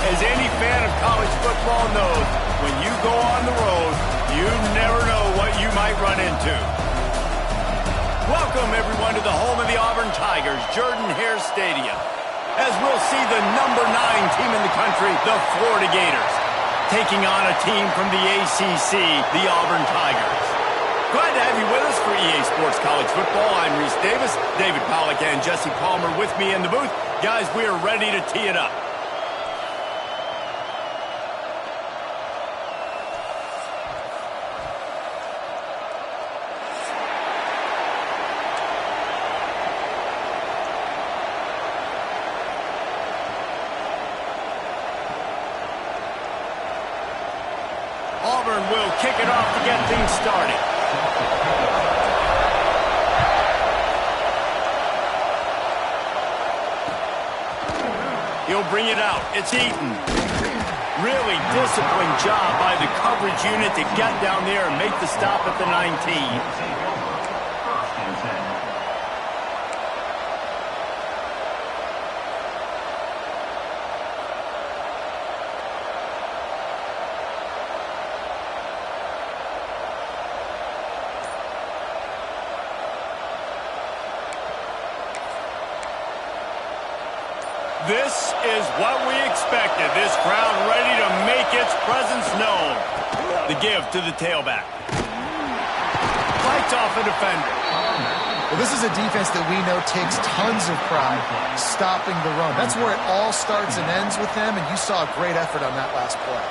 As any fan of college football knows, when you go on the road, you never know what you might run into. Welcome, everyone, to the home of the Auburn Tigers, Jordan-Hare Stadium, as we'll see the number 9 team in the country, the Florida Gators, taking on a team from the ACC, the Auburn Tigers. Glad to have you with us for EA Sports College Football. I'm Reese Davis, David Pollack, and Jesse Palmer with me in the booth. Guys, we are ready to tee it up. Auburn will kick it off to get things started. He'll bring it out. It's Eaton. Really disciplined job by the coverage unit to get down there and make the stop at the 19. This is what we expected. This crowd ready to make its presence known. The give to the tailback. Fights off a defender. Well, this is a defense that we know takes tons of pride stopping the run. That's where it all starts and ends with them, and you saw a great effort on that last play.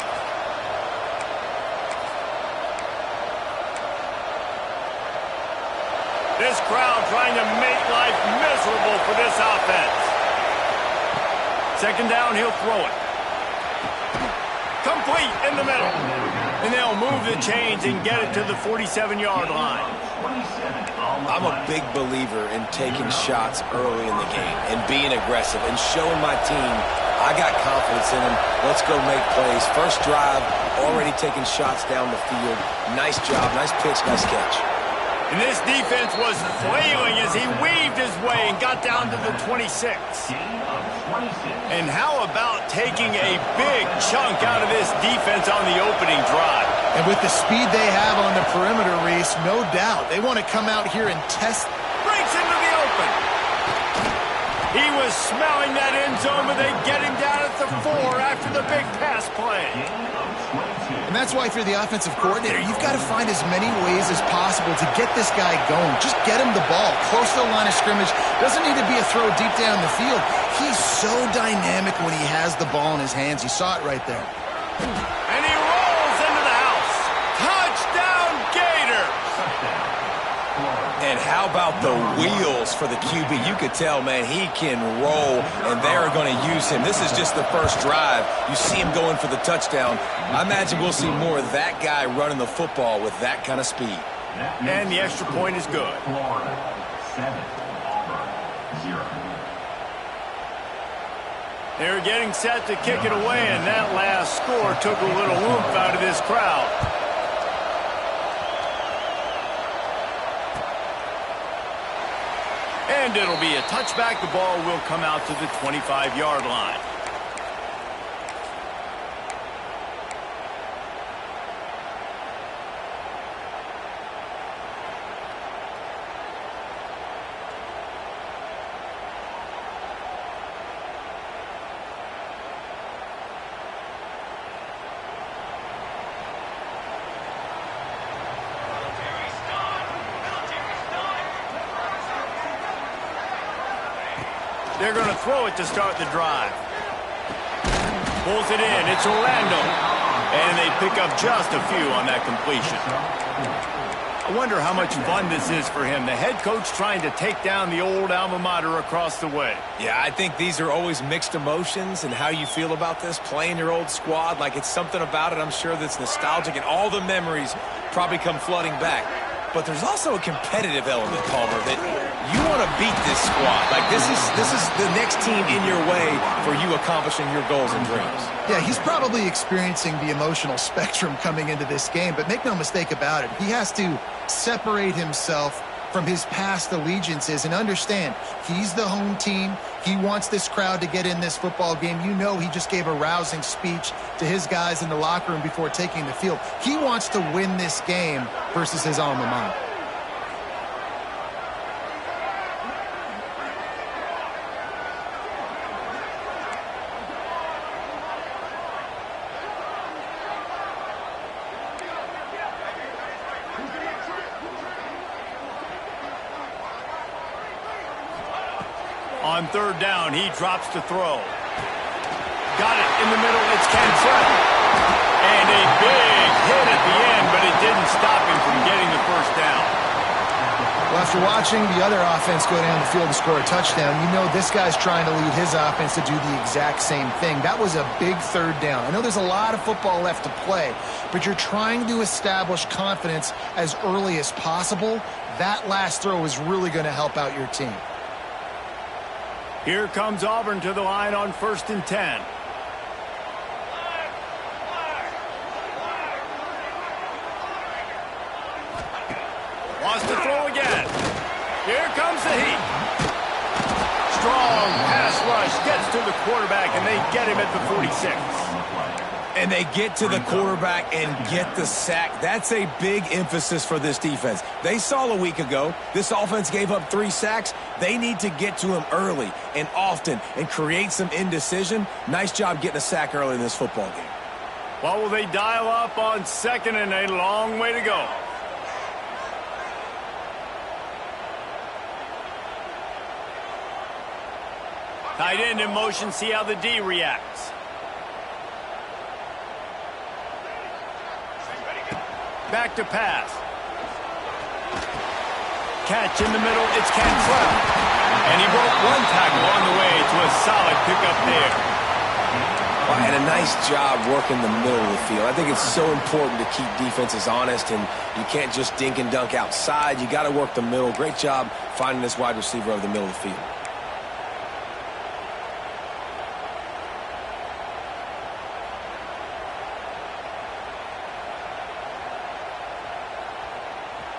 This crowd trying to make life miserable for this offense. Second down, he'll throw it. Complete in the middle. And they'll move the chains and get it to the 47-yard line. I'm a big believer in taking shots early in the game and being aggressive and showing my team I got confidence in them. Let's go make plays. First drive, already taking shots down the field. Nice job, nice pitch, nice catch. And this defense was flailing as he weaved his way and got down to the 26. And how about taking a big chunk out of this defense on the opening drive? And with the speed they have on the perimeter, Reese, no doubt, they want to come out here and test. Breaks into the open. He was smelling that end zone, but they get him down at the 4 after the big pass play. And that's why if you're the offensive coordinator, you've got to find as many ways as possible to get this guy going. Just get him the ball close to the line of scrimmage. Doesn't need to be a throw deep down the field. He's so dynamic when he has the ball in his hands. You saw it right there. And he rolls into the house. Touchdown, Gators! And how about the wheels for the QB? You could tell, man, he can roll, and they're going to use him. This is just the first drive. You see him going for the touchdown. I imagine we'll see more of that guy running the football with that kind of speed. And the extra point is good. Florida 7, Auburn 0. They're getting set to kick it away, and that last score took a little oomph out of this crowd. And it'll be a touchback. The ball will come out to the 25-yard line. They're going to throw it to start the drive. Pulls it in. It's Orlando. And they pick up just a few on that completion. I wonder how much fun this is for him. The head coach trying to take down the old alma mater across the way. Yeah, I think these are always mixed emotions and how you feel about this, playing your old squad. Like, it's something about it, I'm sure, that's nostalgic, and all the memories probably come flooding back. But there's also a competitive element, Palmer, that you want to beat this squad. Like, this is the next team in your way for you accomplishing your goals and dreams. Yeah, he's probably experiencing the emotional spectrum coming into this game, but make no mistake about it, he has to separate himself from his past allegiances. And understand, he's the home team. He wants this crowd to get in this football game. You know, he just gave a rousing speech to his guys in the locker room before taking the field. He wants to win this game versus his alma mater. On third down, he drops to throw. Got it in the middle. It's Kingz. And a big hit at the end, but it didn't stop him from getting the first down. Well, after watching the other offense go down the field and score a touchdown, you know this guy's trying to lead his offense to do the exact same thing. That was a big third down. I know there's a lot of football left to play, but you're trying to establish confidence as early as possible. That last throw is really going to help out your team. Here comes Auburn to the line on 1st and 10. Wants to throw again. Here comes the heat. Strong pass rush gets to the quarterback, and they get him at the 46. And they get to the quarterback and get the sack. That's a big emphasis for this defense. They saw a week ago, this offense gave up 3 sacks. They need to get to him early and often and create some indecision. Nice job getting a sack early in this football game. Well, will they dial up on 2nd and a long way to go? Tight end in motion, see how the D reacts. Back to pass. Catch in the middle, it's Kingz. And he broke 1 tackle on the way to a solid pickup there. Well, and a nice job working the middle of the field. I think it's so important to keep defenses honest, and you can't just dink and dunk outside. You got to work the middle. Great job finding this wide receiver over the middle of the field.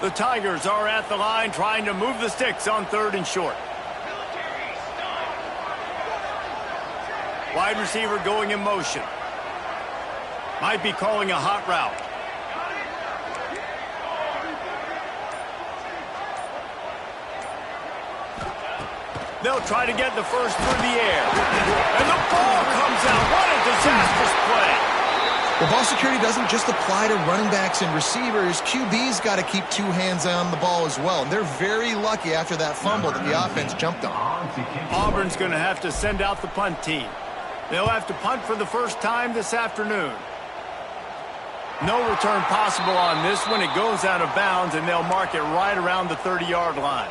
The Tigers are at the line trying to move the sticks on 3rd and short. Wide receiver going in motion. Might be calling a hot route. They'll try to get the first through the air. And the ball comes out. What a disastrous play. Well, ball security doesn't just apply to running backs and receivers. QB's got to keep 2 hands on the ball as well. They're very lucky after that fumble that the offense jumped on. Auburn's going to have to send out the punt team. They'll have to punt for the first time this afternoon. No return possible on this one. It goes out of bounds, and they'll mark it right around the 30-yard line.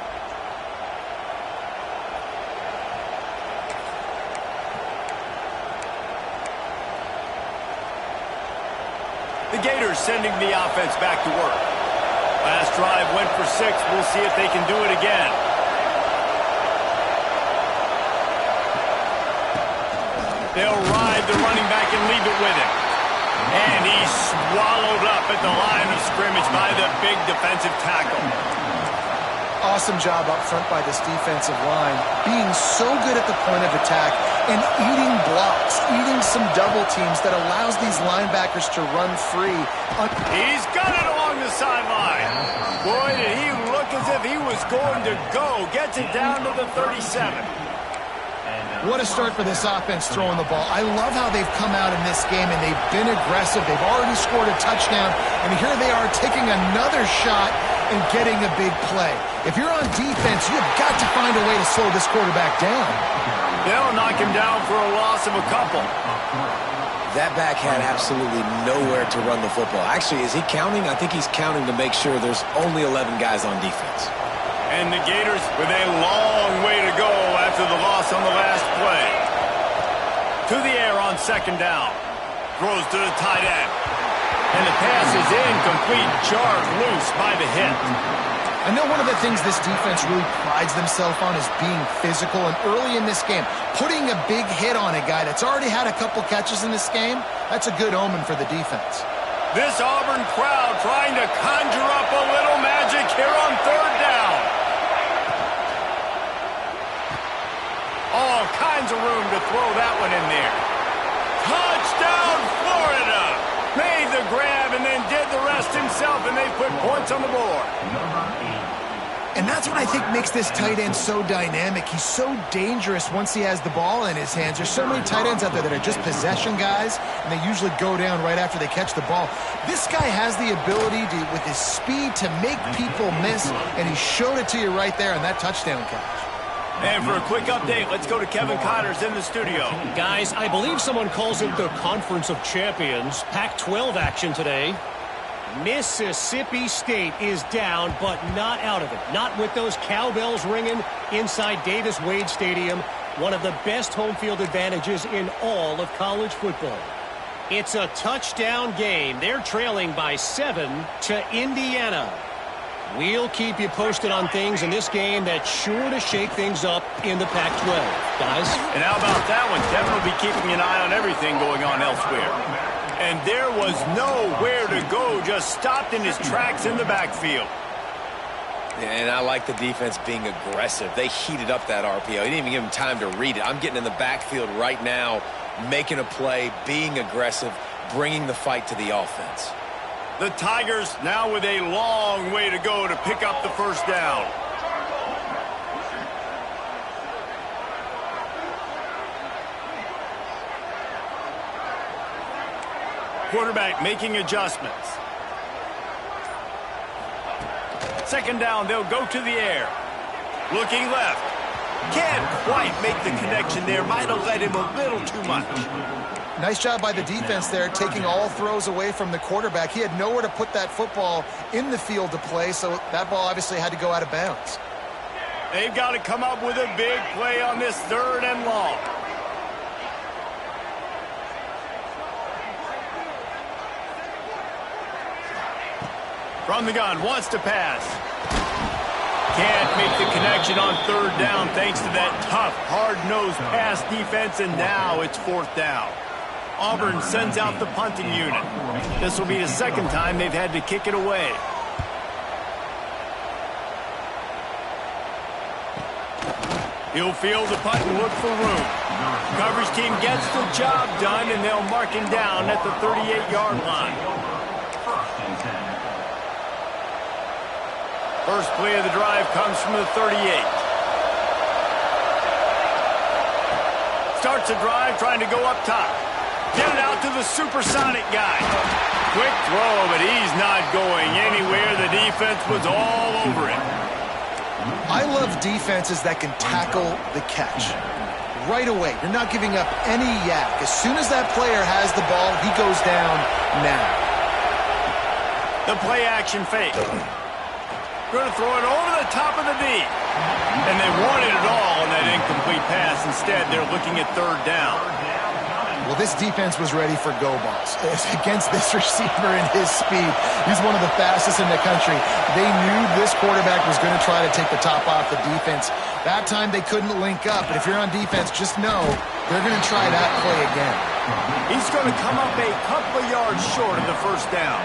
The Gators sending the offense back to work. Last drive went for 6. We'll see if they can do it again. They'll ride the running back and leave it with him. And he's swallowed up at the line of scrimmage by the big defensive tackle. Awesome job up front by this defensive line, being so good at the point of attack and eating blocks, eating some double teams that allows these linebackers to run free. He's got it along the sideline. Boy, did he look as if he was going to go. Gets it down to the 37. What a start for this offense throwing the ball. I love how they've come out in this game, and they've been aggressive. They've already scored a touchdown, and here they are taking another shot and getting a big play. If you're on defense, you've got to find a way to slow this quarterback down. They'll knock him down for a loss of a couple. That back had absolutely nowhere to run the football. Actually, is he counting? I think he's counting to make sure there's only 11 guys on defense. And the Gators with a long way to go after the loss on the last play. To the air on 2nd down. Throws to the tight end. And the pass is incomplete, jarred loose by the hit. I know one of the things this defense really prides themselves on is being physical, and early in this game, putting a big hit on a guy that's already had a couple catches in this game, that's a good omen for the defense. This Auburn crowd trying to conjure up a little magic here on 3rd down. finds a room to throw that one in there. Touchdown, Florida! Made the grab and then did the rest himself, and they put points on the board. And that's what I think makes this tight end so dynamic. He's so dangerous once he has the ball in his hands. There's so many tight ends out there that are just possession guys, and they usually go down right after they catch the ball. This guy has the ability to, with his speed, to make people miss, and he showed it to you right there on that touchdown catch. And for a quick update, let's go to Kevin Connors in the studio. Guys, I believe someone calls it the Conference of Champions. Pac-12 action today. Mississippi State is down, but not out of it. Not with those cowbells ringing inside Davis-Wade Stadium, one of the best home field advantages in all of college football. It's a touchdown game. They're trailing by 7 to Indiana. We'll keep you posted on things in this game that's sure to shake things up in the Pac-12. Guys? And how about that one? Kevin will be keeping an eye on everything going on elsewhere. And there was nowhere to go, just stopped in his tracks in the backfield. And I like the defense being aggressive. They heated up that RPO. He didn't even give him time to read it. I'm getting in the backfield right now, making a play, being aggressive, bringing the fight to the offense. The Tigers now with a long way to go to pick up the first down. Quarterback making adjustments. Second down, they'll go to the air. Looking left. Can't quite make the connection there. Might have led him a little too much. Nice job by the defense there, taking all throws away from the quarterback. He had nowhere to put that football in the field to play, so that ball obviously had to go out of bounds. They've got to come up with a big play on this 3rd and long. From the gun, wants to pass. Can't make the connection on 3rd down thanks to that tough, hard-nosed pass defense, and now it's 4th down. Auburn sends out the punting unit. This will be the 2nd time they've had to kick it away. He'll field the punt and look for room. Coverage team gets the job done, and they'll mark him down at the 38-yard line. First play of the drive comes from the 38. Starts a drive trying to go up top. Get it out to the supersonic guy. Quick throw, but he's not going anywhere. The defense was all over him. I love defenses that can tackle the catch. Right away, you're not giving up any yak. As soon as that player has the ball, he goes down now. The play action fake. Going to throw it over the top of the D. And they wanted it all on that incomplete pass. Instead, they're looking at 3rd down. Well, this defense was ready for go balls. Against this receiver and his speed, he's one of the fastest in the country. They knew this quarterback was going to try to take the top off the defense. That time they couldn't link up, but if you're on defense, just know they're going to try that play again. He's going to come up a couple of yards short of the 1st down.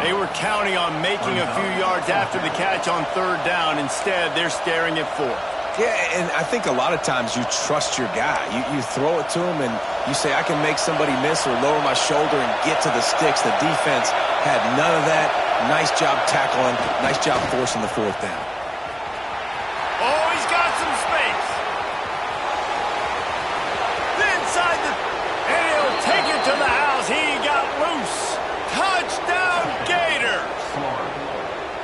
They were counting on making a few yards after the catch on 3rd down. Instead, they're staring at 4th. Yeah, and I think a lot of times you trust your guy. You throw it to him, and you say, I can make somebody miss or lower my shoulder and get to the sticks. The defense had none of that. Nice job tackling. Nice job forcing the 4th down. Oh, he's got some space. Inside the... And he'll take it to the house. He got loose. Touchdown, Gators!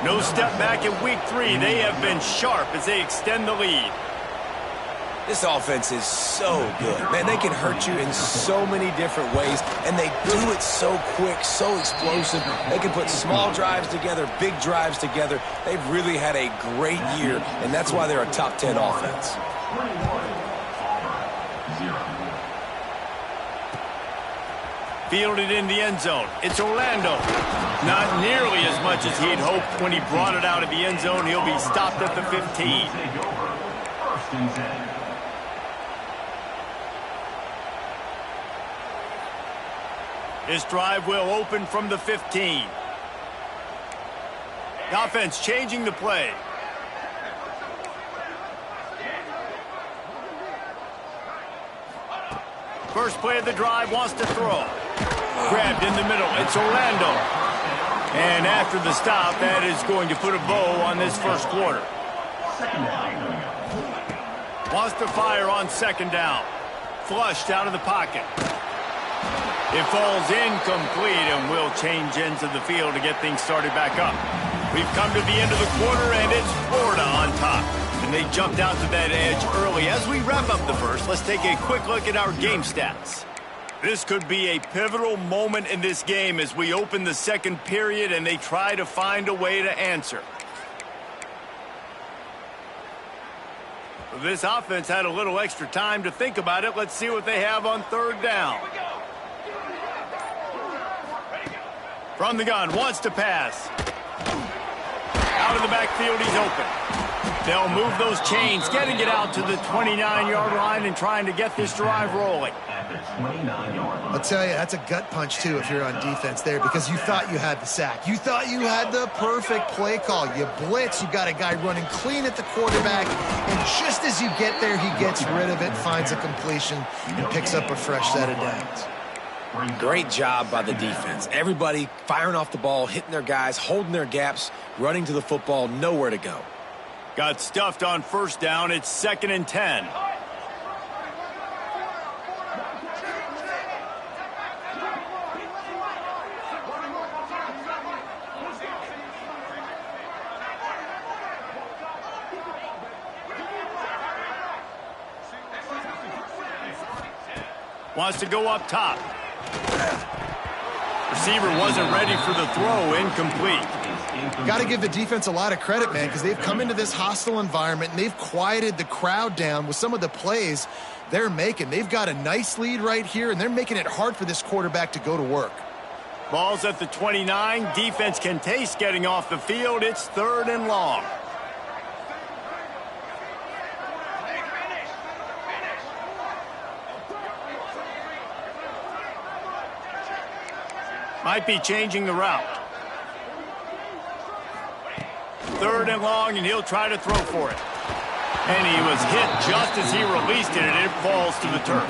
No step back in week 3. They have been sharp as they extend the lead. This offense is so good. Man, they can hurt you in so many different ways, and they do it so quick, so explosive. They can put small drives together, big drives together. They've really had a great year, and that's why they're a top 10 offense. Fielded in the end zone. It's Orlando. Not nearly as much as he'd hoped when he brought it out of the end zone. He'll be stopped at the 15. This drive will open from the 15. The offense changing the play. First play of the drive, wants to throw. Grabbed in the middle. It's Orlando. And after the stop, that is going to put a bow on this first quarter. Wants to fire on second down. Flushed out of the pocket. It falls incomplete, and will change ends of the field to get things started back up. We've come to the end of the quarter, and it's Florida on top. And they jumped out to that edge early. As we wrap up the first, let's take a quick look at our game stats. This could be a pivotal moment in this game as we open the second period and they try to find a way to answer. This offense had a little extra time to think about it. Let's see what they have on third down. From the gun, wants to pass. Out of the backfield, he's open. They'll move those chains, getting it out to the 29-yard line and trying to get this drive rolling. I'll tell you, that's a gut punch, too, if you're on defense there, because you thought you had the sack. You thought you had the perfect play call. You blitz, you got a guy running clean at the quarterback, and just as you get there, he gets rid of it, finds a completion, and picks up a fresh set of downs. Great job by the defense. Everybody firing off the ball, hitting their guys, holding their gaps, running to the football, nowhere to go. Got stuffed on first down. It's 2nd and 10. Wants to go up top. Receiver wasn't ready for the throw. Incomplete. Got to give the defense a lot of credit, man, because they've come into this hostile environment and they've quieted the crowd down with some of the plays they're making. They've got a nice lead right here, and they're making it hard for this quarterback to go to work. Ball's at the 29. Defense can taste getting off the field. It's 3rd and long. Might be changing the route. 3rd and long, and he'll try to throw for it. And he was hit just as he released it, and it falls to the turf.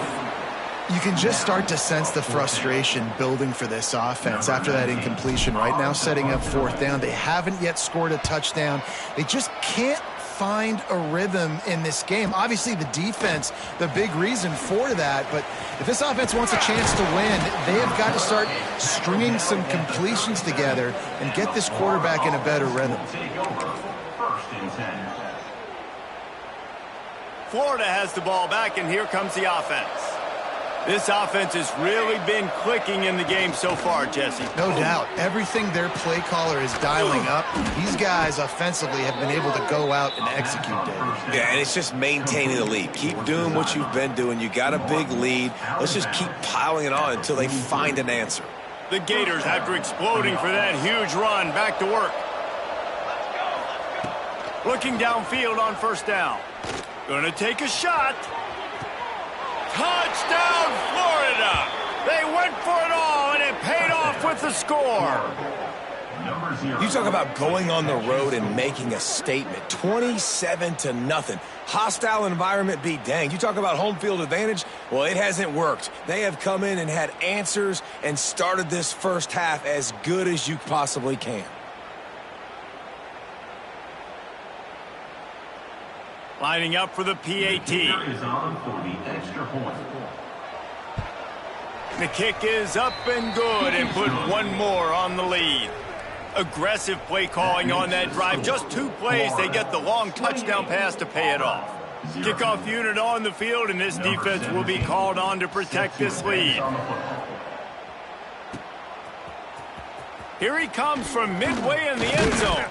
You can just start to sense the frustration building for this offense after that incompletion. Right now, setting up 4th down. They haven't yet scored a touchdown. They just can't find a rhythm in this game. Obviously, the defense, the big reason for that. But if this offense wants a chance to win, they have got to start stringing some completions together and get this quarterback in a better rhythm. Florida has the ball back, and here comes the offense. This offense has really been clicking in the game so far, Jesse. No doubt. Everything their play caller is dialing up, these guys offensively have been able to go out and execute, David. Yeah, and it's just maintaining the lead. Keep doing what you've been doing. You got a big lead. Let's just keep piling it on until they find an answer. The Gators, after exploding for that huge run, back to work. Looking downfield on first down. Gonna take a shot. Touchdown, Florida! They went for it all, and it paid off with the score. You talk about going on the road and making a statement. 27-0. Hostile environment be danged. You talk about home field advantage. Well, it hasn't worked. They have come in and had answers and started this first half as good as you possibly can. Lining up for the PAT. The kick is up and good, and put one more on the lead. Aggressive play calling on that drive. Just 2 plays, they get the long touchdown pass to pay it off. Kickoff unit on the field, and this defense will be called on to protect this lead. Here he comes from midway in the end zone.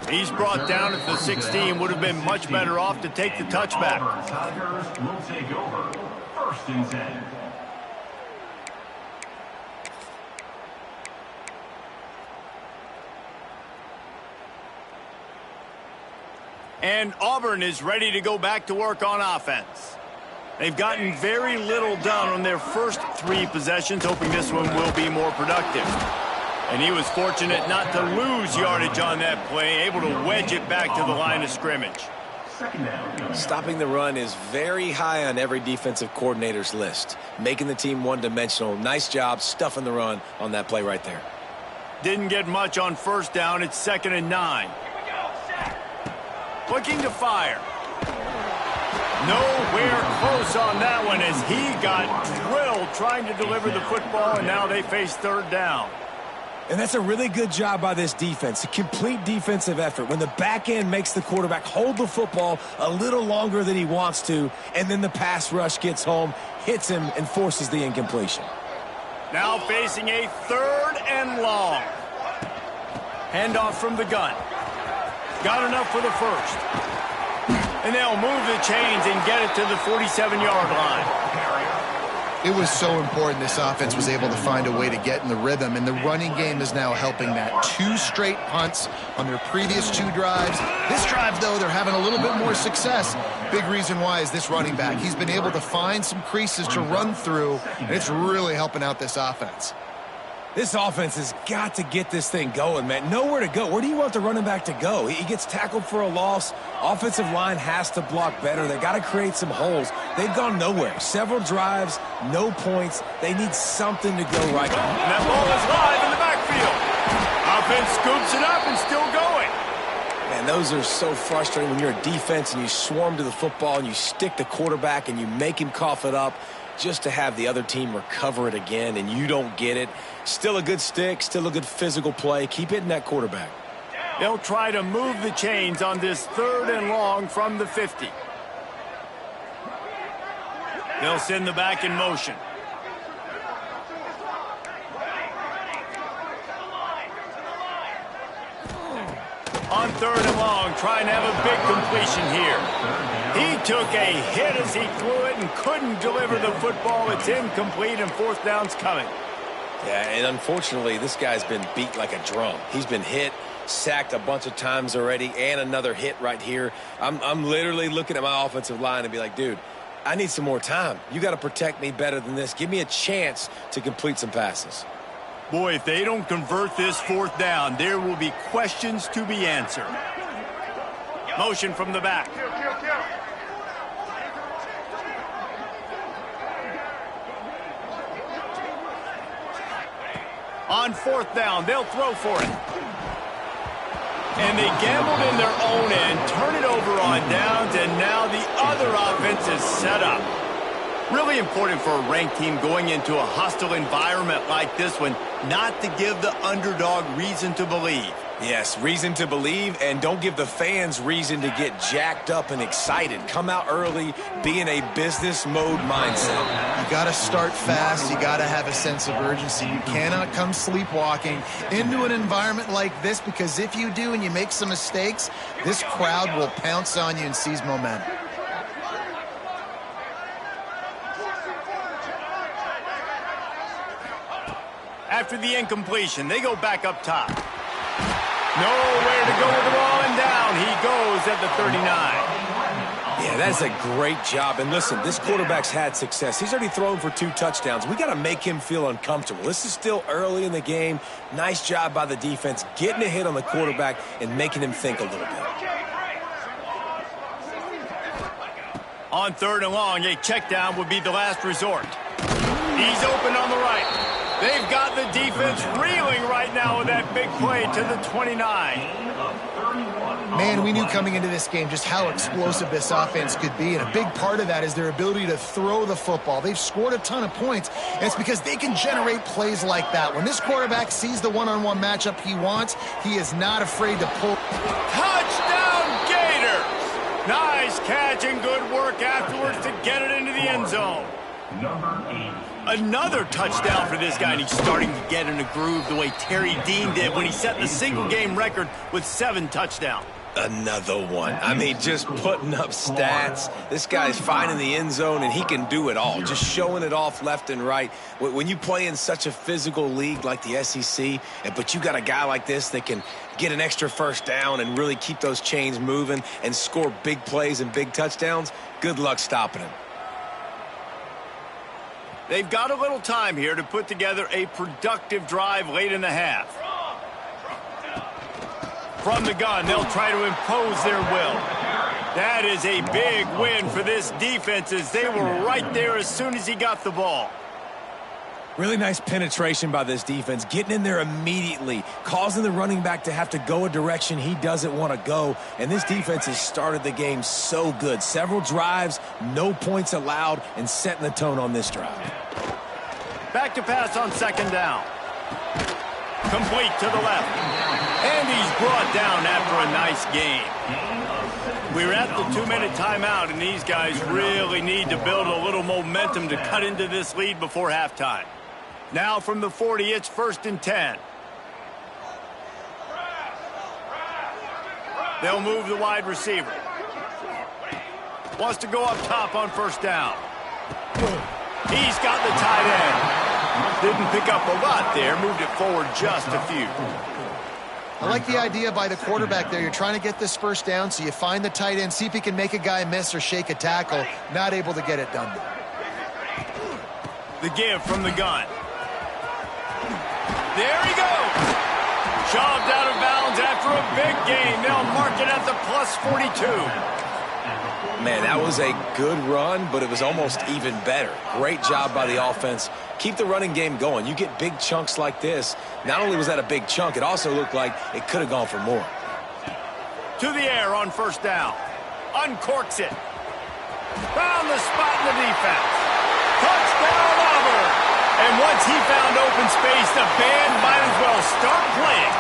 He's brought down at the 16. Would have been much better off to take the touchback. Tigers will take over 1st and 10. And Auburn is ready to go back to work on offense. They've gotten very little done on their first 3 possessions, hoping this one will be more productive. And he was fortunate not to lose yardage on that play, able to wedge it back to the line of scrimmage. Second down. Stopping the run is very high on every defensive coordinator's list. Making the team one-dimensional. Nice job stuffing the run on that play right there. Didn't get much on first down. It's 2nd and 9. Looking to fire. Nowhere close on that one as he got drilled trying to deliver the football, and now they face 3rd down. And that's a really good job by this defense, a complete defensive effort. When the back end makes the quarterback hold the football a little longer than he wants to, and then the pass rush gets home, hits him, and forces the incompletion. Now facing a 3rd and long. Handoff from the gun. Got enough for the first. And they'll move the chains and get it to the 47-yard line. It was so important this offense was able to find a way to get in the rhythm, and the running game is now helping that. 2 straight punts on their previous 2 drives. This drive, though, they're having a little bit more success. Big reason why is this running back. He's been able to find some creases to run through, and it's really helping out this offense. This offense has got to get this thing going, man. Nowhere to go. Where do you want the running back to go? He gets tackled for a loss. Offensive line has to block better. They got to create some holes. They've gone nowhere. Several drives, no points. They need something to go right. And that ball is live in the backfield. Offense scoops it up and still going. Man, those are so frustrating when you're a defense and you swarm to the football and you stick the quarterback and you make him cough it up just to have the other team recover it again and you don't get it. Still a good stick, still a good physical play. Keep hitting that quarterback. They'll try to move the chains on this 3rd and long from the 50. They'll send the back in motion. On 3rd and long, trying to have a big completion here. He took a hit as he threw it and couldn't deliver the football. It's incomplete, and 4th down's coming. Yeah, and unfortunately, this guy's been beat like a drum. He's been hit, sacked a bunch of times already, and another hit right here. I'm literally looking at my offensive line and be like, dude, I need some more time. You got to protect me better than this. Give me a chance to complete some passes. Boy, if they don't convert this 4th down, there will be questions to be answered. Motion from the back. On 4th down, they'll throw for it. And they gambled in their own end, turn it over on downs, and now the other offense is set up. Really important for a ranked team going into a hostile environment like this one, not to give the underdog reason to believe. Yes, reason to believe, and don't give the fans reason to get jacked up and excited. Come out early, be in a business mode mindset. You got to start fast. You got to have a sense of urgency. You cannot come sleepwalking into an environment like this, because if you do and you make some mistakes, this crowd will pounce on you and seize momentum. After the incompletion, they go back up top. Nowhere to go with the ball, and down he goes at the 39. Yeah, that's a great job. And listen, this quarterback's had success. He's already thrown for 2 touchdowns. We got to make him feel uncomfortable. This is still early in the game. Nice job by the defense, getting a hit on the quarterback and making him think a little bit. On 3rd and long, a check down would be the last resort. He's open on the right. They've got the defense reeling right now with that big play to the 29. Man, we knew coming into this game just how explosive this offense could be, and a big part of that is their ability to throw the football. They've scored a ton of points, and it's because they can generate plays like that. When this quarterback sees the one-on-one matchup he wants, he is not afraid to pull. Touchdown, Gators! Nice catch and good work afterwards to get it into the end zone. Number 8. Another touchdown for this guy, and he's starting to get in a groove the way Terry Dean did when he set the single-game record with 7 touchdowns. Another one. I mean, just putting up stats. This guy's finding the end zone, and he can do it all, just showing it off left and right. When you play in such a physical league like the SEC, but you got a guy like this that can get an extra first down and really keep those chains moving and score big plays and big touchdowns, good luck stopping him. They've got a little time here to put together a productive drive late in the half. From the gun, they'll try to impose their will. That is a big win for this defense as they were right there as soon as he got the ball. Really nice penetration by this defense, getting in there immediately, causing the running back to have to go a direction he doesn't want to go. And this defense has started the game so good. Several drives, no points allowed, and setting the tone on this drive. Back to pass on second down. Complete to the left. And he's brought down after a nice gain. We're at the 2-minute timeout, and these guys really need to build a little momentum to cut into this lead before halftime. Now from the 40, it's 1st and 10. They'll move the wide receiver. Wants to go up top on 1st down. He's got the tight end. Didn't pick up a lot there, moved it forward just a few. I like the idea by the quarterback there. You're trying to get this 1st down, so you find the tight end, see if he can make a guy miss or shake a tackle. Not able to get it done. The give from the gun. There he goes. Shoved out of bounds after a big gain. They'll mark it at the plus 42. Man, that was a good run, but it was almost even better. Great job by the offense. Keep the running game going. You get big chunks like this. Not only was that a big chunk, it also looked like it could have gone for more. To the air on 1st down. Uncorks it. Found the spot in the defense. Touchdown, Auburn. And once he found open space, the band might as well start playing.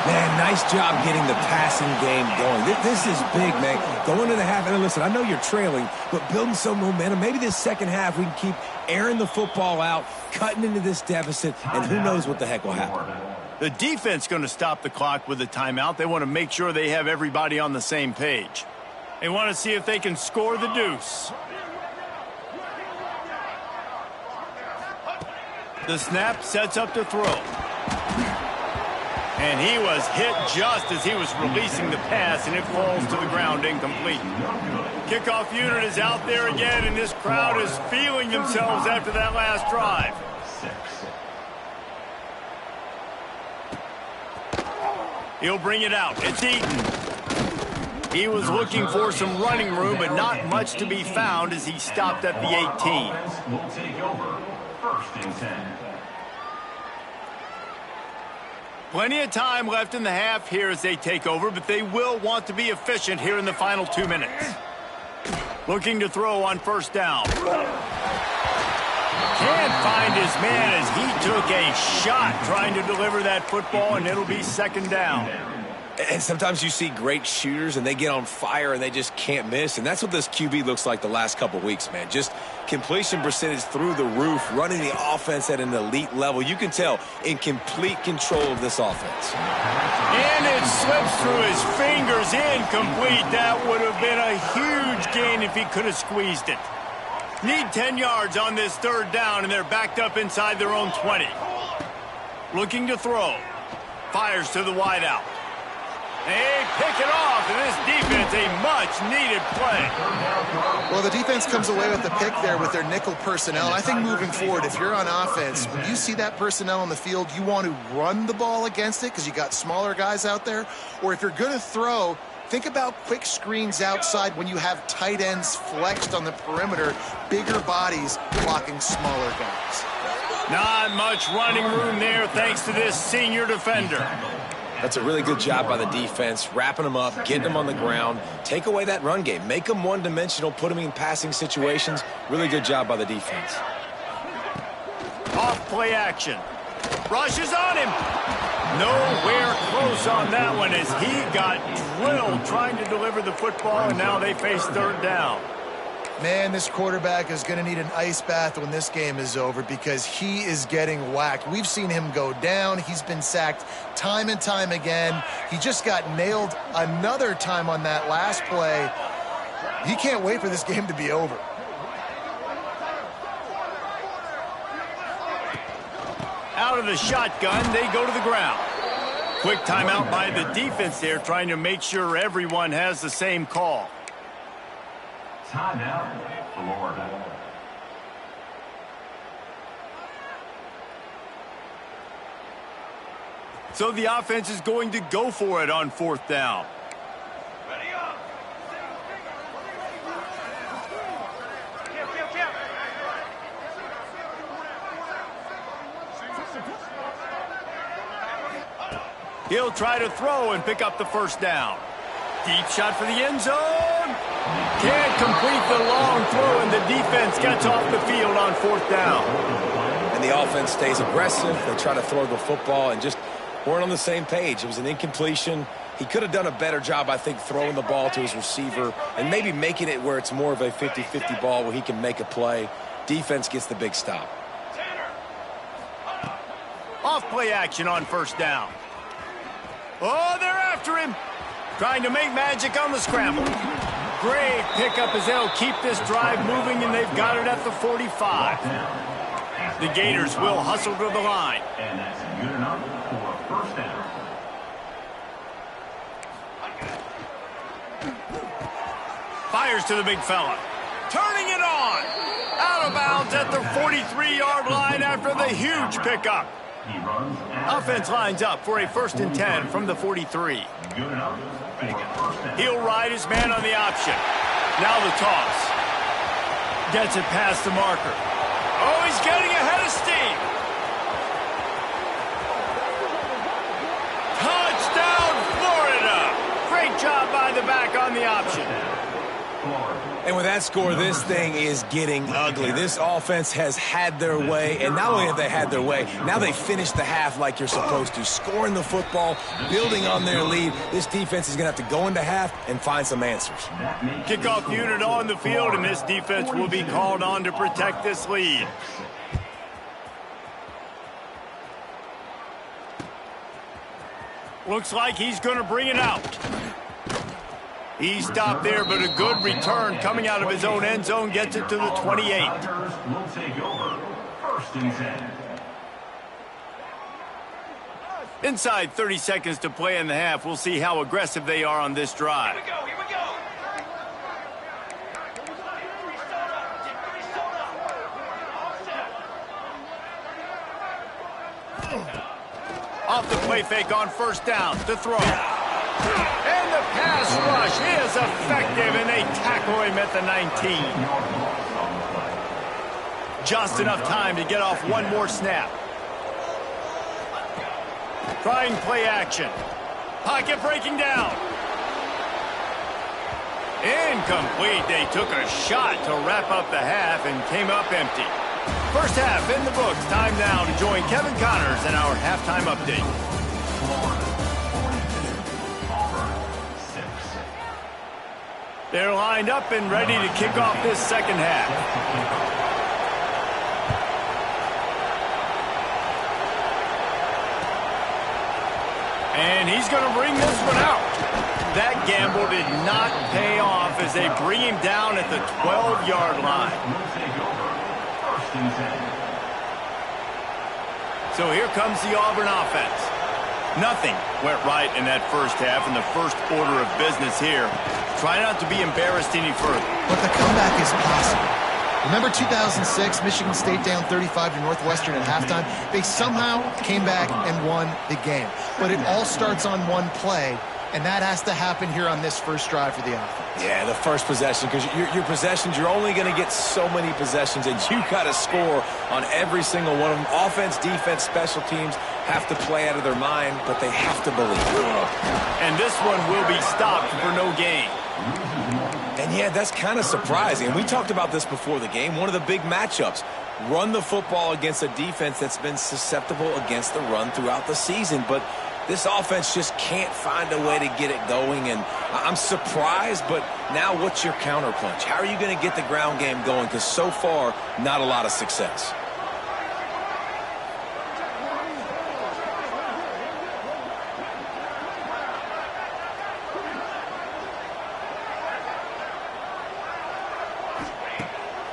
Man, nice job getting the passing game going. This is big, man. Going to the half, and listen, I know you're trailing, but building some momentum. Maybe this second half we can keep airing the football out, cutting into this deficit, and who knows what the heck will happen. The defense going to stop the clock with a timeout. They want to make sure they have everybody on the same page. They want to see if they can score the deuce. The snap sets up to throw. And he was hit just as he was releasing the pass, and it falls to the ground incomplete. Kickoff unit is out there again, and this crowd is feeling themselves after that last drive. He'll bring it out. It's Eaton. He was looking for some running room, but not much to be found as he stopped at the 18. Will take over 1st and 10. Plenty of time left in the half here as they take over, but they will want to be efficient here in the final 2 minutes. Looking to throw on 1st down. Can't find his man as he took a shot trying to deliver that football, and it'll be 2nd down. And sometimes you see great shooters, and they get on fire, and they just can't miss. And that's what this QB looks like the last couple weeks, man. Just completion percentage through the roof, running the offense at an elite level. You can tell in complete control of this offense. And it slips through his fingers, incomplete. That would have been a huge gain if he could have squeezed it. Need 10 yards on this 3rd down, and they're backed up inside their own 20. Looking to throw. Fires to the wideout. They pick it off, and this defense, a much-needed play. Well, the defense comes away with the pick there with their nickel personnel. And I think moving forward, if you're on offense, when you see that personnel on the field, you want to run the ball against it because you got smaller guys out there. Or if you're going to throw, think about quick screens outside when you have tight ends flexed on the perimeter, bigger bodies blocking smaller guys. Not much running room there thanks to this senior defender. That's a really good job by the defense, wrapping them up, getting them on the ground. Take away that run game. Make them one-dimensional, put them in passing situations. Really good job by the defense. Off play action. Rushes on him. Nowhere close on that one as he got drilled trying to deliver the football, and now they face 3rd down. Man, this quarterback is going to need an ice bath when this game is over because he is getting whacked. We've seen him go down. He's been sacked time and time again. He just got nailed another time on that last play. He can't wait for this game to be over. Out of the shotgun, they go to the ground. Quick timeout by the defense there, trying to make sure everyone has the same call. Timeout, Florida. So the offense is going to go for it on 4th down. He'll try to throw and pick up the first down. Deep shot for the end zone. Can't complete the long throw, and the defense gets off the field on fourth down. And the offense stays aggressive. They try to throw the football and just weren't on the same page. It was an incompletion. He could have done a better job, I think, throwing the ball to his receiver and maybe making it where it's more of a 50-50 ball where he can make a play. Defense gets the big stop. Off play action on first down. Oh, they're after him. Trying to make magic on the scramble. Great pickup as they'll keep this drive moving, and they've got it at the 45. The Gators will hustle to the line. And that's good enough for a first down. Fires to the big fella. Turning it on. Out of bounds at the 43-yard line after the huge pickup. He runs Offense lines up for a 1st and 10 from the 43. good enough for a first down. He'll ride his man on the option. Now the toss. Gets it past the marker. Oh, he's getting ahead of steam. Touchdown, Florida. Great job by the back on the option. And with that score, this thing is getting ugly. This offense has had their way, and not only have they had their way, now they finished the half like you're supposed to, scoring the football, building on their lead. This defense is going to have to go into half and find some answers. Kickoff unit on the field, and this defense will be called on to protect this lead. Looks like he's going to bring it out. He stopped there, but a good return coming out of his own end zone gets it to the 28. Tigers will take over. 1st and 10. Inside 30 seconds to play in the half. We'll see how aggressive they are on this drive. Here we go. Off the play fake on first down to throw. And the pass rush is effective, and they tackle him at the 19. Just enough time to get off one more snap. Trying play action. Pocket breaking down. Incomplete. They took a shot to wrap up the half and came up empty. First half in the books. Time now to join Kevin Connors in our halftime update. They're lined up and ready to kick off this second half. And he's going to bring this one out. That gamble did not pay off as they bring him down at the 12-yard line. So here comes the Auburn offense. Nothing went right in that first half, and the first order of business here. Try not to be embarrassed any further. But the comeback is possible. Remember 2006, Michigan State down 35 to Northwestern at halftime? They somehow came back and won the game. But it all starts on one play, and that has to happen here on this first drive for the offense. Yeah, the first possession, because your possessions, you're only going to get so many possessions, and you got to score on every single one of them. Offense, defense, special teams have to play out of their mind, but they have to believe. And this one will be stopped for no gain. And yeah, that's kind of surprising. And we talked about this before the game. One of the big matchups. Run the football against a defense that's been susceptible against the run throughout the season. But this offense just can't find a way to get it going. And I'm surprised, but now what's your counterpunch? How are you going to get the ground game going? Because so far, not a lot of success.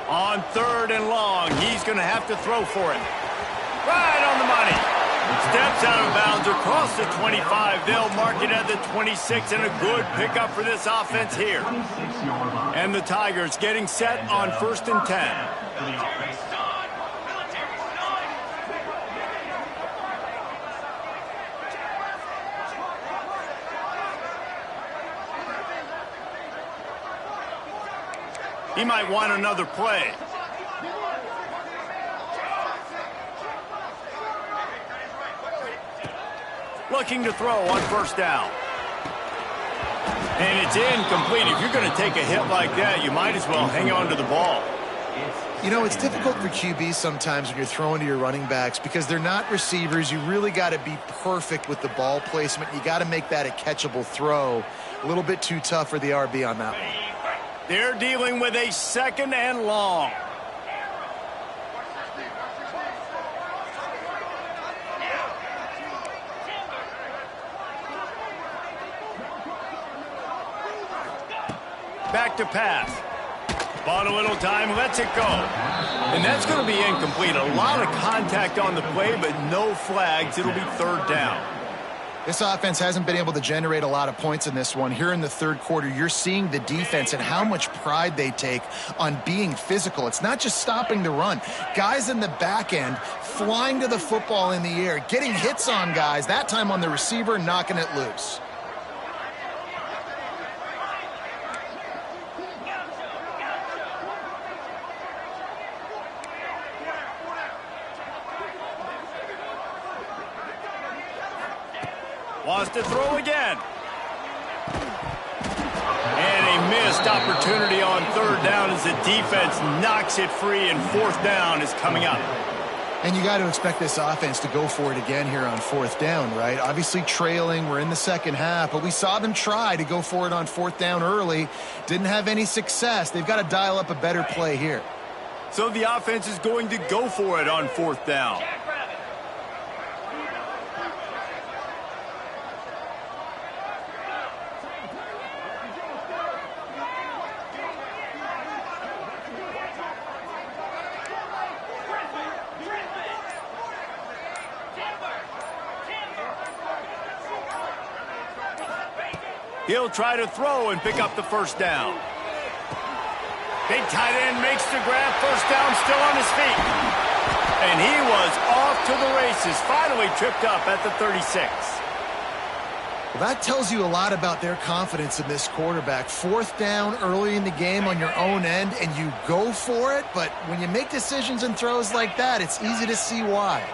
On 3rd and long, he's going to have to throw for it. Right on the money. Steps out of bounds across the 25. They'll mark it at the 26, and a good pickup for this offense here. And the Tigers getting set on 1st and 10. He might want another play. looking to throw on first down. And it's incomplete. If you're going to take a hit like that, you might as well hang on to the ball. You know, it's difficult for QBs sometimes when you're throwing to your running backs because they're not receivers. You really got to be perfect with the ball placement. You got to make that a catchable throw. A little bit too tough for the RB on that one. They're dealing with a 2nd and long. Back to pass. Bought a little time, lets it go. And that's going to be incomplete. A lot of contact on the play, but no flags. It'll be 3rd down. This offense hasn't been able to generate a lot of points in this one. Here in the 3rd quarter, you're seeing the defense and how much pride they take on being physical. It's not just stopping the run. Guys in the back end flying to the football in the air, getting hits on guys, that time on the receiver, knocking it loose. Wants to throw again. And a missed opportunity on 3rd down as the defense knocks it free, and 4th down is coming up. And you got to expect this offense to go for it again here on 4th down, right? Obviously trailing, we're in the 2nd half, but we saw them try to go for it on 4th down early. Didn't have any success. They've got to dial up a better play here. So the offense is going to go for it on 4th down. He'll try to throw and pick up the 1st down. Big tight end makes the grab. 1st down, still on his feet. And he was off to the races. Finally tripped up at the 36. Well, that tells you a lot about their confidence in this quarterback. 4th down early in the game on your own end, and you go for it. But when you make decisions and throws like that, it's easy to see why.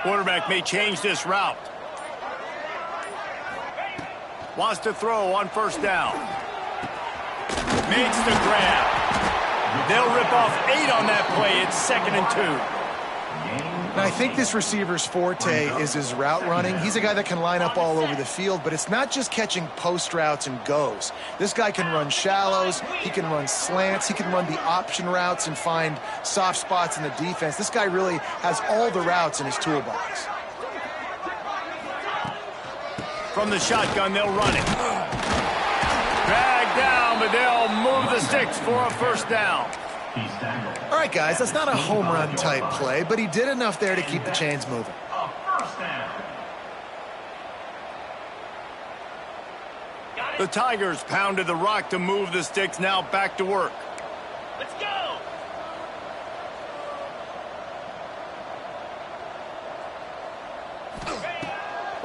Quarterback may change this route. Wants to throw on 1st down. Makes the grab. They'll rip off 8 on that play. It's 2nd and 2. Now, I think this receiver's forte is his route running. He's a guy that can line up all over the field, but it's not just catching post routes and goes. This guy can run shallows, he can run slants, he can run the option routes and find soft spots in the defense. This guy really has all the routes in his toolbox. From the shotgun, they'll run it. Dragged down, but they'll move the sticks for a 1st down. All right, guys, that's not a home run type play, but he did enough there to keep the chains moving. The Tigers pounded the rock to move the sticks. Now back to work. Let's go.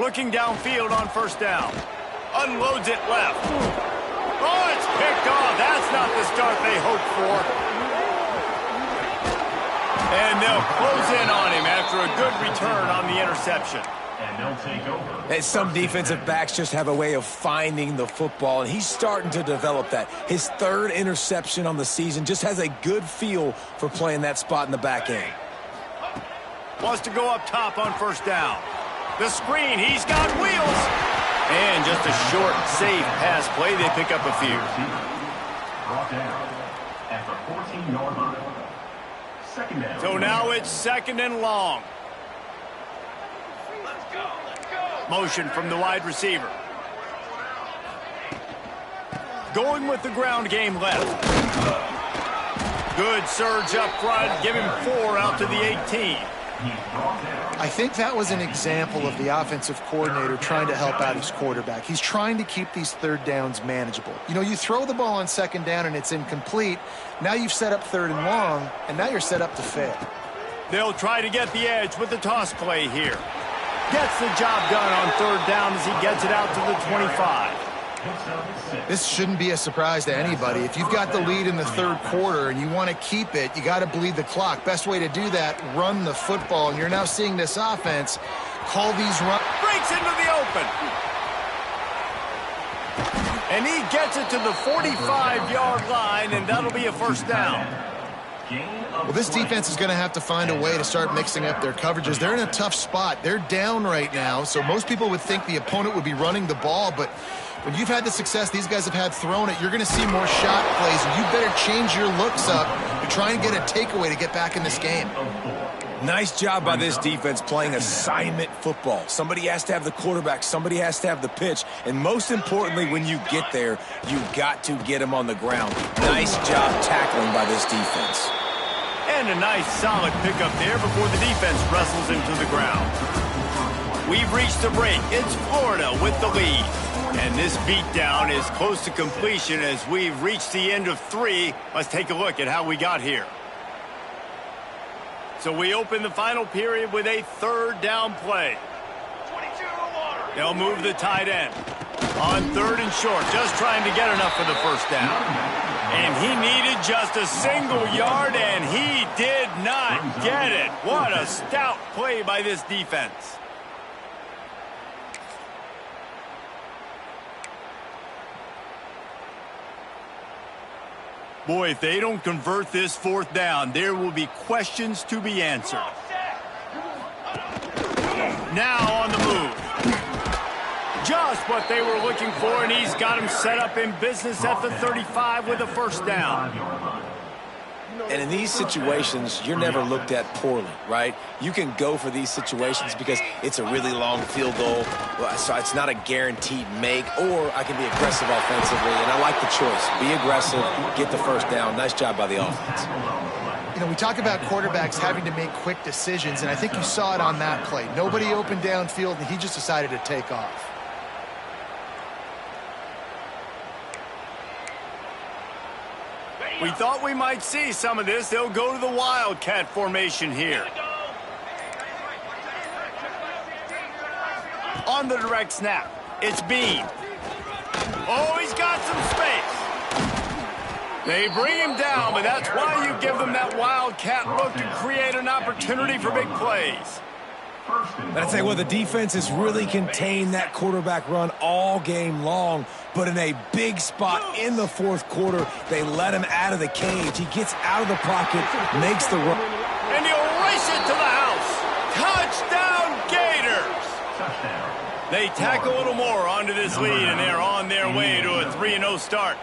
Looking downfield on 1st down. Unloads it left. Oh, it's picked off. That's not the start they hoped for. And they'll close in on him after a good return on the interception. And they'll take over. And some defensive backs just have a way of finding the football, and he's starting to develop that. His 3rd interception on the season, just has a good feel for playing that spot in the back end. Wants to go up top on 1st down. The screen, he's got wheels. And just a short, safe pass play. They pick up a few. Brought down at the 14-yard line. 2nd down. So now it's 2nd and long. Motion from the wide receiver. Going with the ground game left. Good surge up front. Give him 4 out to the 18. I think that was an example of the offensive coordinator trying to help out his quarterback. He's trying to keep these 3rd downs manageable. You know, you throw the ball on 2nd down and it's incomplete. Now you've set up 3rd and long, and now you're set up to fail. They'll try to get the edge with the toss play here. Gets the job done on 3rd down as he gets it out to the 25. This shouldn't be a surprise to anybody. If you've got the lead in the third quarter and you want to keep it, you got to bleed the clock. Best way to do that, run the football. And you're now seeing this offense call these runs. Breaks into the open. And he gets it to the 45-yard line, and that'll be a first down. Well, this defense is going to have to find a way to start mixing up their coverages. They're in a tough spot. They're down right now, so most people would think the opponent would be running the ball, but when you've had the success these guys have had throwing it, you're going to see more shot plays, and you better change your looks up to try and get a takeaway to get back in this game. Nice job by this defense playing assignment football. Somebody has to have the quarterback. Somebody has to have the pitch. And most importantly, when you get there, you've got to get them on the ground. Nice job tackling by this defense. And a nice solid pickup there before the defense wrestles him to the ground. We've reached the break. It's Florida with the lead. And this beatdown is close to completion as we've reached the end of 3. Let's take a look at how we got here. So we open the final period with a third down play. They'll move the tight end. On third and short, just trying to get enough for the first down. And he needed just a single yard, and he did not get it. What a stout play by this defense. Boy, if they don't convert this fourth down, there will be questions to be answered. Now on the move. Just what they were looking for, and he's got him set up in business at the 35 with a first down. And in these situations, you're never looked at poorly, right? You can go for these situations because it's a really long field goal, so it's not a guaranteed make, or I can be aggressive offensively, and I like the choice. Be aggressive, get the first down. Nice job by the offense. You know, we talk about quarterbacks having to make quick decisions, and I think you saw it on that play. Nobody opened downfield, and he just decided to take off. We thought we might see some of this. They'll go to the Wildcat formation here. On the direct snap, it's Bean. Oh, he's got some space. They bring him down, but that's why you give them that Wildcat look to create an opportunity for big plays. But I'd say, well, the defense has really contained that quarterback run all game long, but in a big spot in the fourth quarter, they let him out of the cage. He gets out of the pocket, makes the run. And he'll race it to the house. Touchdown, Gators! They tack a little more onto this lead, and they're on their way to a 3-0 start.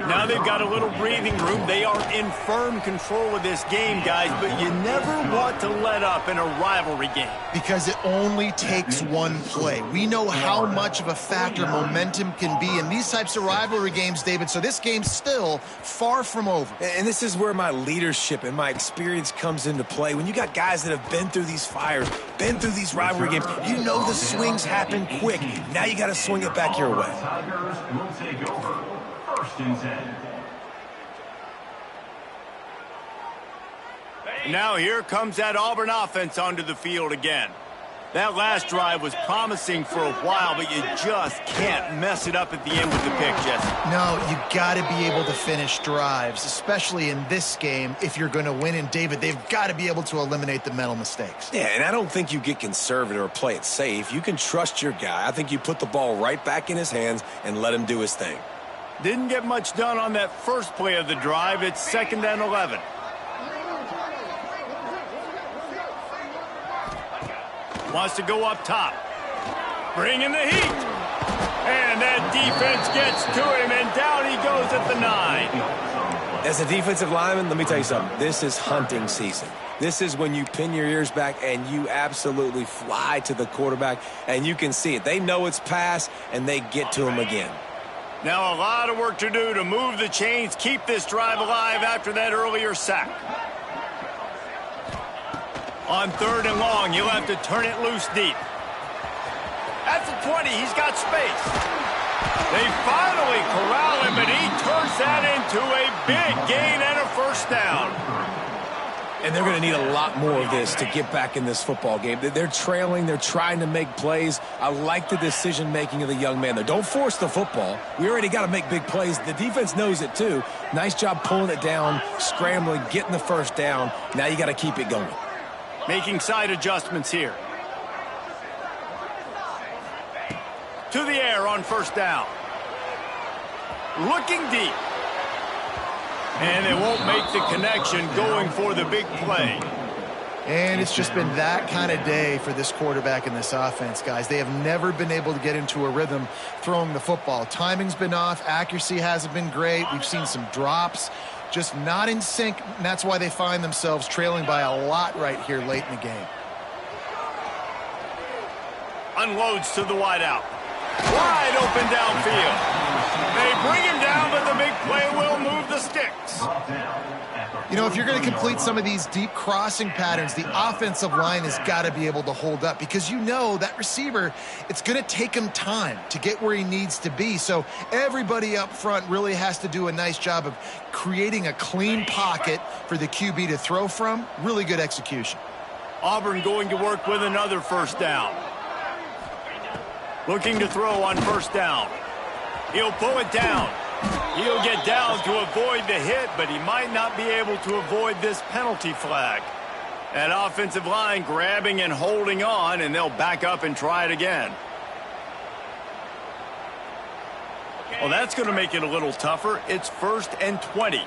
Now they've got a little breathing room. They are in firm control of this game, guys, but you never want to let up in a rivalry game. Because it only takes one play. We know how much of a factor momentum can be in these types of rivalry games, David, so this game's still far from over. And this is where my leadership and my experience comes into play. When you got guys that have been through these fires, been through these rivalry games, you know the swings happen quick. Now you got to swing it back your way. Tigers will take over. First and 10. Now here comes that Auburn offense onto the field again. That last drive was promising for a while, but you just can't mess it up at the end with the pick, Jesse. No, you got to be able to finish drives, especially in this game if you're going to win. And, David, they've got to be able to eliminate the mental mistakes. Yeah, and I don't think you get conservative or play it safe. You can trust your guy. I think you put the ball right back in his hands and let him do his thing. Didn't get much done on that first play of the drive. It's 2nd and 11. Wants to go up top. Bring in the heat. And that defense gets to him, and down he goes at the 9. As a defensive lineman, let me tell you something. This is hunting season. This is when you pin your ears back and you absolutely fly to the quarterback, and you can see it. They know it's pass, and they get to him again. Now a lot of work to do to move the chains, keep this drive alive after that earlier sack. On 3rd and long, you'll have to turn it loose deep. At the 20, he's got space. They finally corral him, and he turns that into a big gain and a first down. And they're going to need a lot more of this to get back in this football game. They're trailing. They're trying to make plays. I like the decision-making of the young man there. Don't force the football. We already got to make big plays. The defense knows it, too. Nice job pulling it down, scrambling, getting the first down. Now you got to keep it going. Making side adjustments here. To the air on first down. Looking deep. And they won't make the connection going for the big play. And it's just been that kind of day for this quarterback and this offense, guys. They have never been able to get into a rhythm throwing the football. Timing's been off. Accuracy hasn't been great. We've seen some drops. Just not in sync, and that's why they find themselves trailing by a lot right here late in the game. Unloads to the wideout. Wide open downfield. They bring him down, but the big play will move the sticks. You know, if you're going to complete some of these deep crossing patterns, the offensive line has got to be able to hold up because you know that receiver, it's going to take him time to get where he needs to be. So everybody up front really has to do a nice job of creating a clean pocket for the QB to throw from. Really good execution. Auburn going to work with another first down. Looking to throw on first down. He'll pull it down. He'll get down to avoid the hit, but he might not be able to avoid this penalty flag. That offensive line grabbing and holding on, and they'll back up and try it again. Well, that's going to make it a little tougher. It's 1st and 20.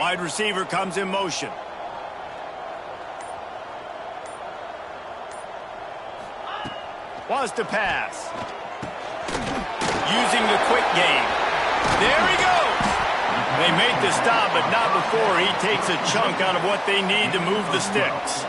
Wide receiver comes in motion. Wants to pass. Using the quick game. There he goes. They make the stop, but not before he takes a chunk out of what they need to move the sticks.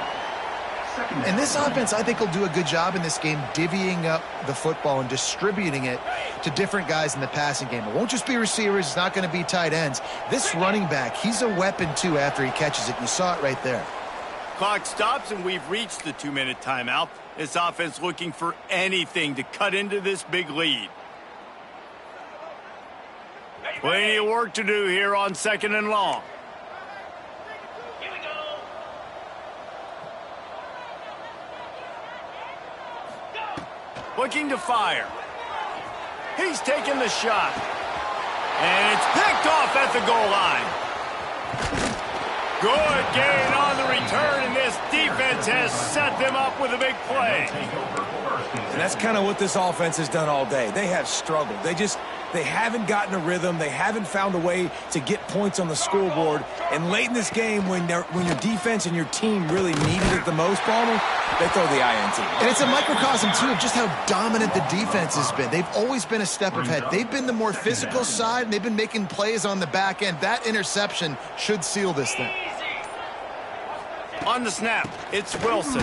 And this offense, I think, will do a good job in this game divvying up the football and distributing it to different guys in the passing game. It won't just be receivers. It's not going to be tight ends. This running back, he's a weapon, too, after he catches it. You saw it right there. Clock stops, and we've reached the 2-minute timeout. This offense looking for anything to cut into this big lead. Plenty of work to do here on 2nd and long. Here we go. Looking to fire. He's taking the shot. And it's picked off at the goal line. Good gain on the return, and this defense has set them up with a big play. And that's kind of what this offense has done all day. They have struggled. They haven't gotten a rhythm. They haven't found a way to get points on the scoreboard. And late in this game, when your defense and your team really needed it the most, Palmer, they throw the INT. And it's a microcosm, too, of just how dominant the defense has been. They've always been a step ahead. They've been the more physical side, and they've been making plays on the back end. That interception should seal this thing. On the snap, it's Wilson.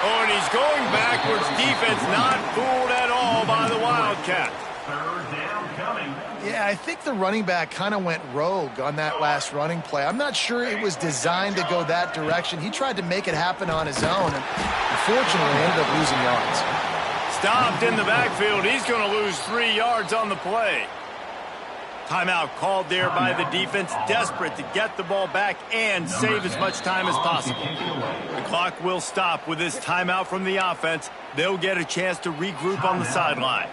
Oh, and he's going backwards. Defense not fooled at all by the Wildcat. Third down coming. Yeah, I think the running back kind of went rogue on that last running play. I'm not sure it was designed to go that direction. He tried to make it happen on his own, and unfortunately ended up losing yards. Stopped in the backfield. He's going to lose 3 yards on the play. Timeout called there by the defense, desperate to get the ball back and save as much time as possible. The clock will stop with this timeout from the offense. They'll get a chance to regroup on the sideline.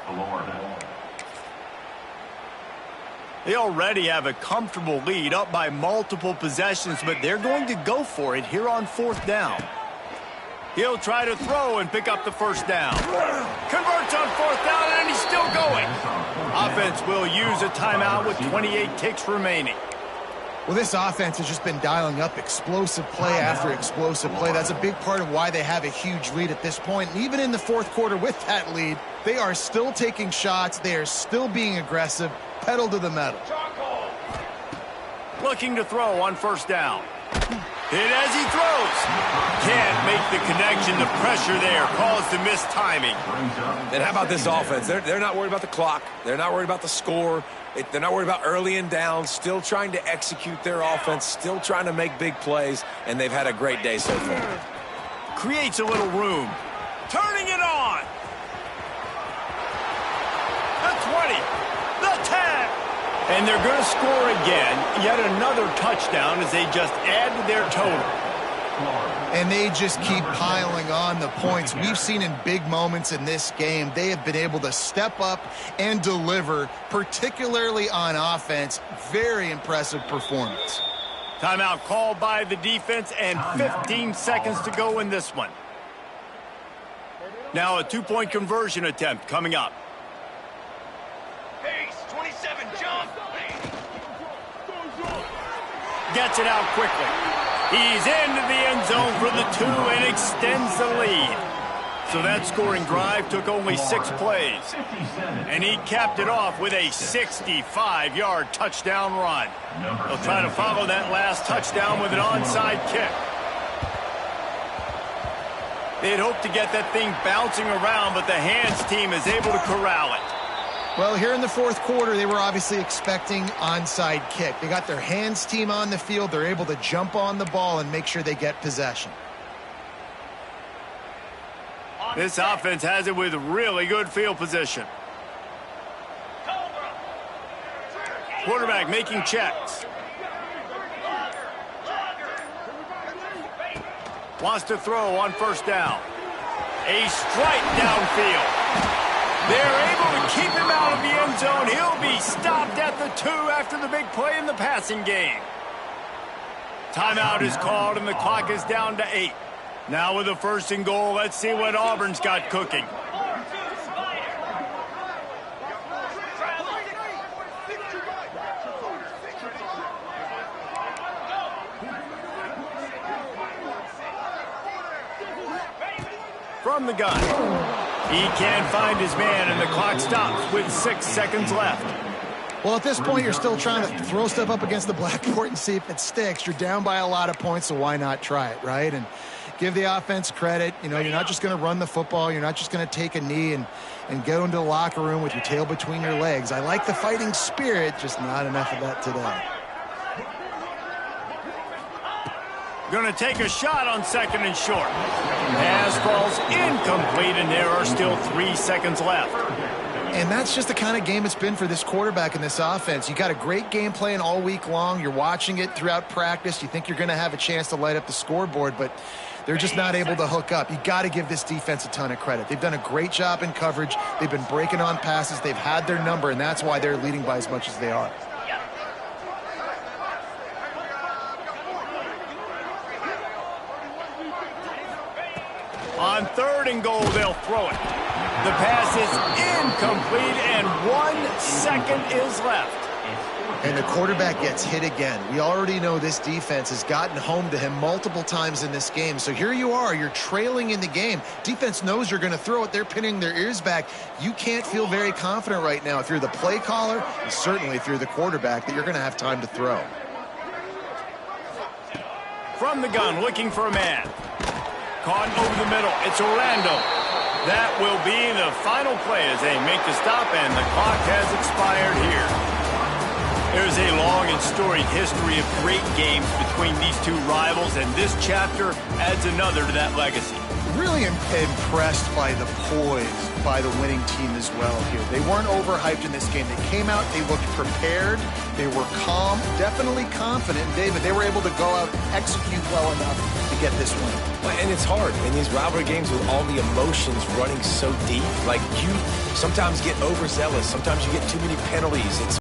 They already have a comfortable lead, up by multiple possessions, but they're going to go for it here on 4th down. He'll try to throw and pick up the first down. Converts on 4th down, and he's still going. Offense will use a timeout with 28 ticks remaining. Well, this offense has just been dialing up explosive play after explosive play. That's a big part of why they have a huge lead at this point. And even in the 4th quarter with that lead, they are still taking shots. They are still being aggressive. Pedal to the metal. Looking to throw on first down. Hit as he throws. Can't make the connection. The pressure there caused the missed timing. And how about this offense? They're not worried about the clock. They're not worried about the score. They're not worried about early and down. Still trying to execute their offense. Still trying to make big plays. And they've had a great day so far. Creates a little room. Turning it on. 20. The 10. And they're going to score again. Yet another touchdown as they just add to their total. And they just keep piling on the points. We've seen in big moments in this game, they have been able to step up and deliver, particularly on offense. Very impressive performance. Timeout called by the defense and 15 seconds to go in this one. Now a two-point conversion attempt coming up. Pace, 27, jump. Gets it out quickly. He's into the end zone for the 2 and extends the lead. So that scoring drive took only 6 plays. And he capped it off with a 65-yard touchdown run. They'll try to follow that last touchdown with an onside kick. They'd hoped to get that thing bouncing around, but the hands team is able to corral it. Well, here in the fourth quarter, they were obviously expecting onside kick. They got their hands team on the field. They're able to jump on the ball and make sure they get possession. This offense has it with really good field position. Quarterback making checks. Wants to throw on first down. A strike downfield. They're able to keep him out of the end zone. He'll be stopped at the 2 after the big play in the passing game. Timeout is called and the clock is down to 8. Now with a 1st and goal, let's see what Auburn's got cooking. From the gun. He can't find his man, and the clock stops with 6 seconds left. Well, at this point, you're still trying to throw stuff up against the blackboard and see if it sticks. You're down by a lot of points, so why not try it, right? And give the offense credit. You know, you're not just going to run the football. You're not just going to take a knee and go into the locker room with your tail between your legs. I like the fighting spirit, just not enough of that today. Going to take a shot on 2nd and short. Pass falls incomplete, and there are still 3 seconds left. And that's just the kind of game it's been for this quarterback in this offense. You got a great game plan all week long. You're watching it throughout practice. You think you're going to have a chance to light up the scoreboard, but they're just not able to hook up. You got to give this defense a ton of credit. They've done a great job in coverage. They've been breaking on passes. They've had their number, and that's why they're leading by as much as they are. On 3rd and goal, they'll throw it. The pass is incomplete, and 1 second is left. And the quarterback gets hit again. We already know this defense has gotten home to him multiple times in this game. So here you are, you're trailing in the game. Defense knows you're going to throw it. They're pinning their ears back. You can't feel very confident right now if you're the play caller, and certainly if you're the quarterback, that you're going to have time to throw. From the gun, looking for a man. Caught over the middle. It's Orlando. That will be the final play as they make the stop, and the clock has expired here. There's a long and storied history of great games between these two rivals, and this chapter adds another to that legacy. Really impressed by the poise by the winning team as well here. They weren't overhyped in this game. They came out, they looked prepared, they were calm, definitely confident. And David, they were able to go out and execute well enough to get this win. And it's hard in these rivalry games with all the emotions running so deep. Like, you sometimes get overzealous. Sometimes you get too many penalties. It's